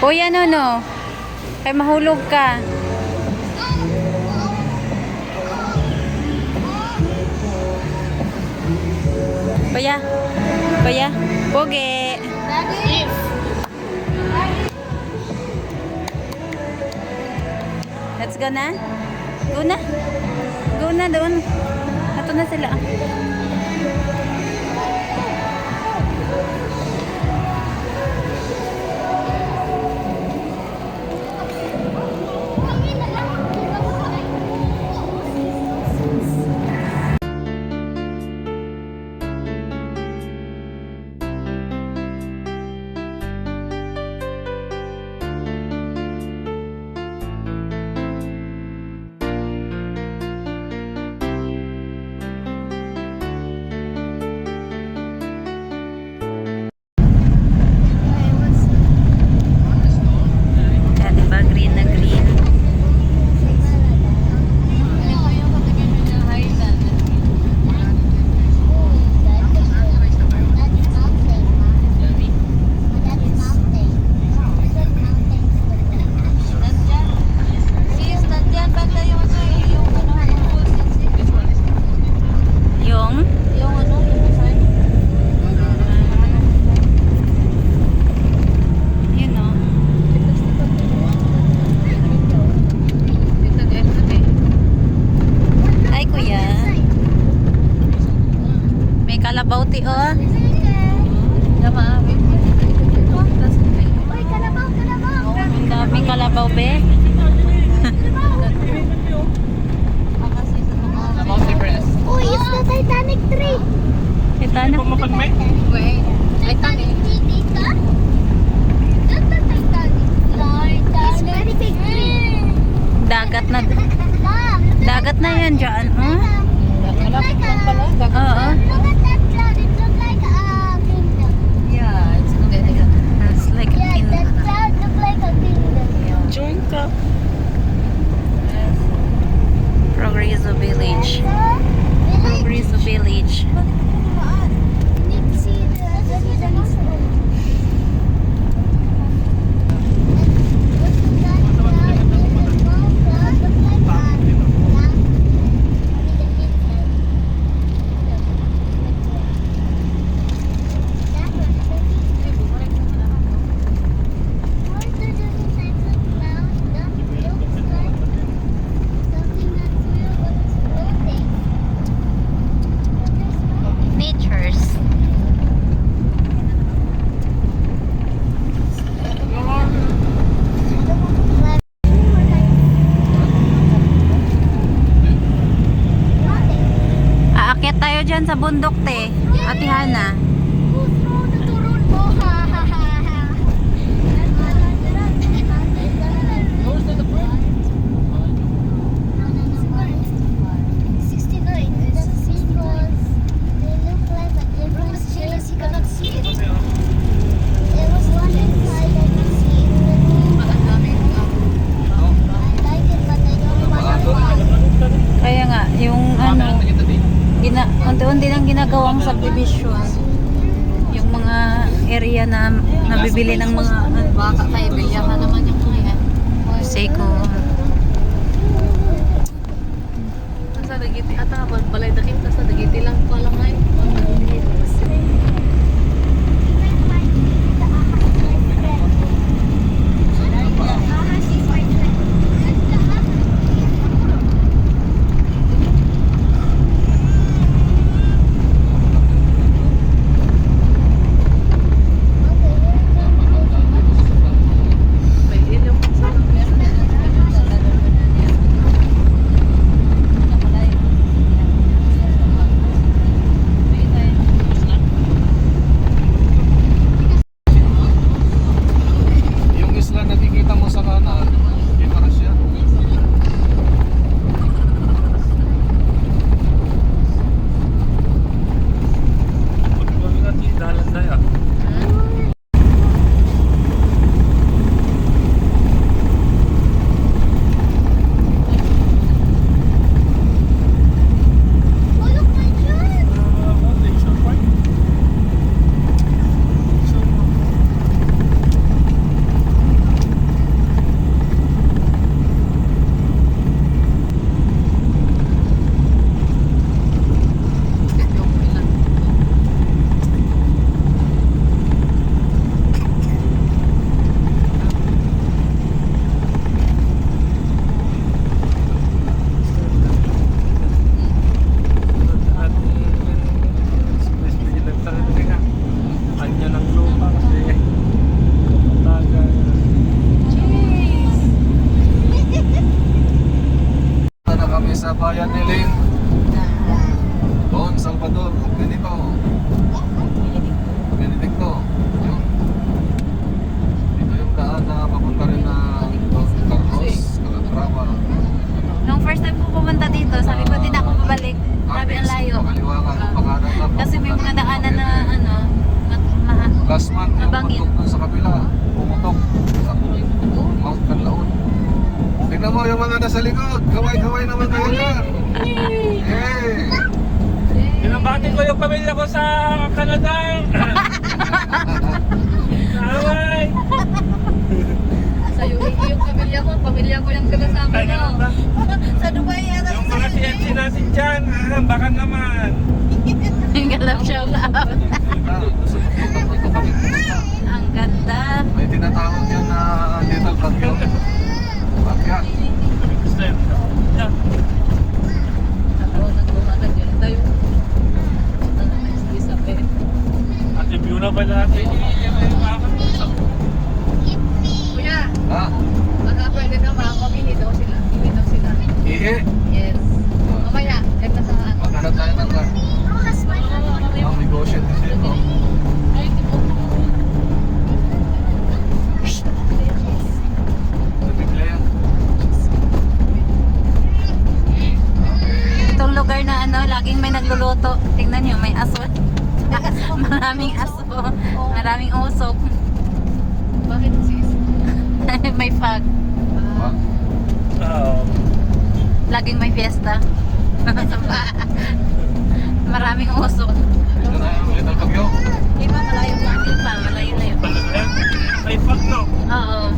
Kuya Nono, kay mahulog ka. Kuya, kuya, pogi. Let's go na. Go na. Go na doon. Ato na sila. Kalabaw ti oh. Ang daming kalabaw be. Uy, it's the Titanic tree. Titanic. Wait, Titanic. That's the Titanic. It's very big tree. Dagat na. Dagat na yan dyan. Malapit lang pala. Oo. Look at that cloud. It looks like a kingdom. Yeah, it's Like a Yeah, that kingdom. cloud looks like a kingdom. join ka. Progreso Village. Progreso Village. You need to see the residence. Natures. Aakyat tayo dyan sa bundok te. Ate Hana. Kaya nga, yung ano, unti-unti lang ginagawang subdivision. Yung mga area na nabibili ng mga Baka kayo, bilya ka naman yung kuya. Seiko. Nasa dagiti, ata balay dakin, nasa dagiti lang ko lang ngayon. hangin. Pumutok dun sa kabila. Pumutok. Sa Mount Canlaon. Tignan mo yung mga nasa likod. Kaway-kaway naman kayo dyan. Hey! Pinambati ko yung pamilya ko sa Canada. Away! Sa yung pamilya ko yung sinasama Ay, ganun ba? Sa Dubai yata. Yung mga TNC natin dyan, baka naman. Yung galap shout out. Sa tutok kami pumunta. Ang ganda. May tinatawag yan na little bagyo. Bagya. Yeah. Ako nagbumakan yun. Tayo. Isabel. At i-view na ba natin? Kuya, Ha? baka pwede naman mabihi daw sila. Iwi daw sila. Ihi. Yes. Mamaya, na sa ano. Maghanap tayo ng gas. Ang negotiate kasi ito. Nabigla yan. Itong lugar na ano, laging may nagluluto. Tingnan nyo, may aso. Maraming aso. Maraming usok. Bakit sis? May fog. Wag. Laging may fiesta. Maraming usok. Ito na yung little bagyo. Di ba malayo pa? Di pa, malayo-layo. Ay, fuck no. Oo.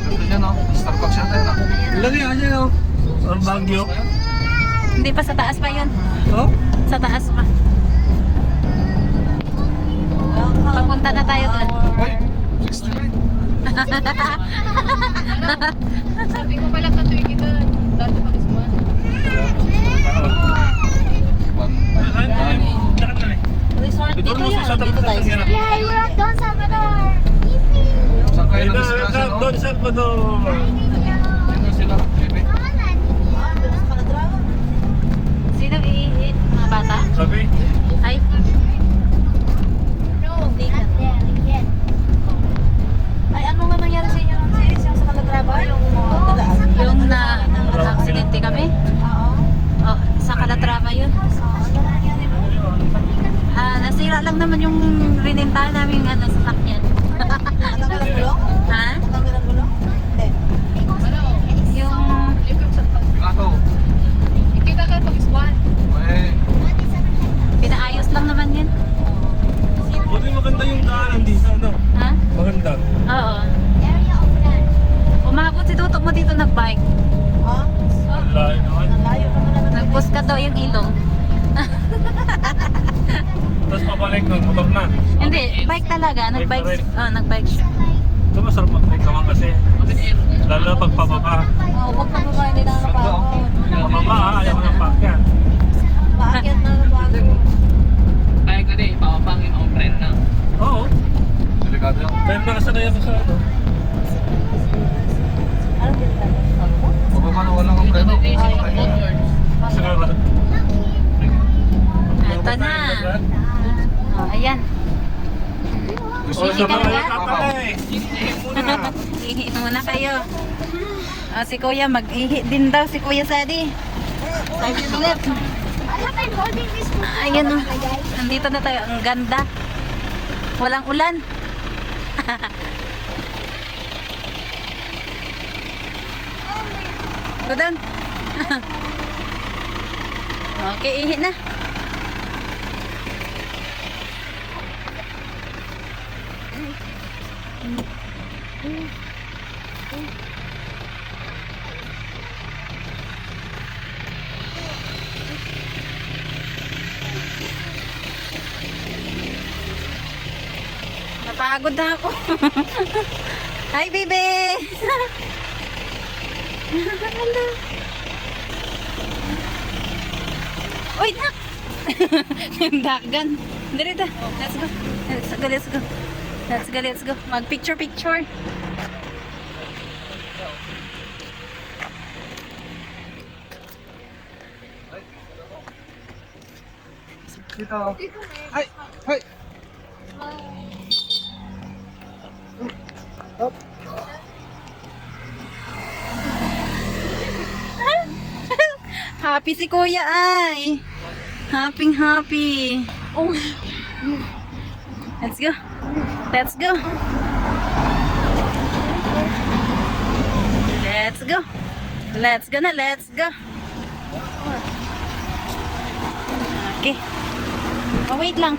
Ito dyan o. Starbucks yata yun ah. Lagi aja no. Ang bagyo. Hindi pa, sa taas pa yun. Oh? Sa taas pa. Papunta na tayo doon. Ay! 69. Sabi ko pala katuwing kita. Dati pa kisma. Resort Dito mo sa Dito tayo. Yay, we're at Don Salvador. Saan kayo Ayun na, nag-discuss no? Don Salvador. Dito sila. Bebe. Sino iihit? Mga bata? Sabi? Ay, No, not there. Again. ay ano nga nangyari sa inyo ng sis? Yung sa Calatrava? Yung na aksidente kami? Oo. Oh, sa Calatrava yun. Nasira lang naman yung rinintahan namin ano, sasakyan. Ha? Ano? Yung Likod sa pag... Gato. Ikita ka pag iswan. May pinaayos lang naman yun. Buti maganda yung daanan dito, ano? Ha? Maganda. Oo. Area of land. Umabot si Tutok mo dito nagbike. Ang layo naman. Nagpush ka daw yung ilong. Tapos pabalik nun, motor na. Hindi, bike talaga. Nagbike, nagbike siya. Ito masarap mag-take naman kasi. Lalo na pag pababa. Huwag ka ba hindi nakakapagod. Pababa ayaw mo ng pakyan. Bakit na bago? Kaya ka din, ipapangin ang friend na. Oo. delikado yan. Pero nakasanay ako sa ano. Pababa na walang ang preno. Siguro. Ito na. Oh, ayan. Gusto O Sige sa ka mga na. kapatay. Muna. Ihi muna kayo. Si Kuya, mag-ihi din daw si Kuya Sadi. Sabi ulit. Alam, I'm holding this book. Ayun o. Nandito na tayo. Ang ganda. Walang ulan. Go down. Okay, ihi na. Napagod na ako. Hi, baby! Hello. Uy, nak! Yung dagan. Dirita. Let's go. Let's go, let's go. Let's go, let's go. Mag-picture, picture. Dito. Ay! Ay! Happy Happy si Kuya ay. Happy. Oh. Let's go. Let's go. Let's go. Let's go na, let's go. Okay. Oh, wait lang.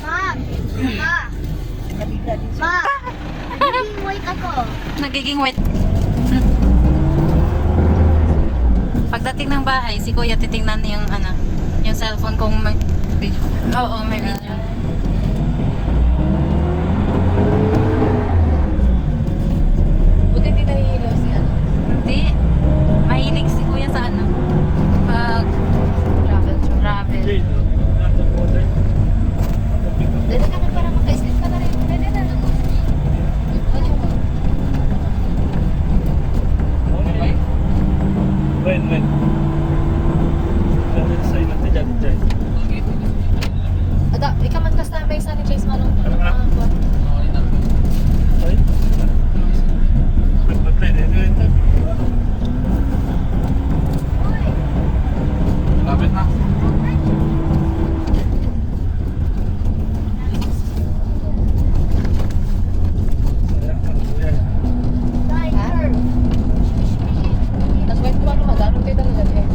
Ma! Ma! Ma! Naging white ako. Nagiging wet. Pagdating ng bahay, si Kuya titingnan yung yung cellphone kung may video. Oo, may video. Buti hindi nahihilaw si ano. Hindi. Mahilig si Kuya sa pag travel. Jade, nasa water. Dali ka na para maka-sleep ka na rin. Dali na. When? Nandun sa inyo, dyan. Ada, ikaw man kasta may sanitize mo lang. Ay? Patay, dito. Lapit na. Diaper. Tapos wait ko ano magano tayo talaga diyan.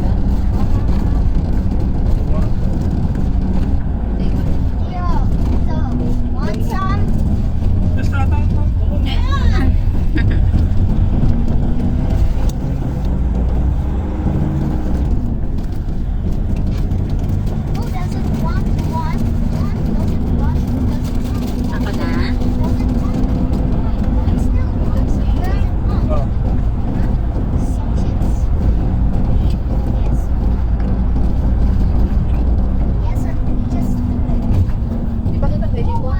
Yeah. So, want some? Who doesn't want one? Doesn't want, doesn't Ako na. want. Still wants. Doesn't want. Some chicks. Yes. Yes, sir. Just Di ba kita pwede ko?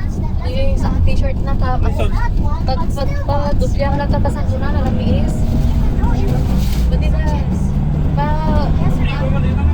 Yung isang t-shirt na tapos not one, pag but still wants. dubyang nagtatasan ko na nalamiis. No, it's Pwede na. Pa yes, sir.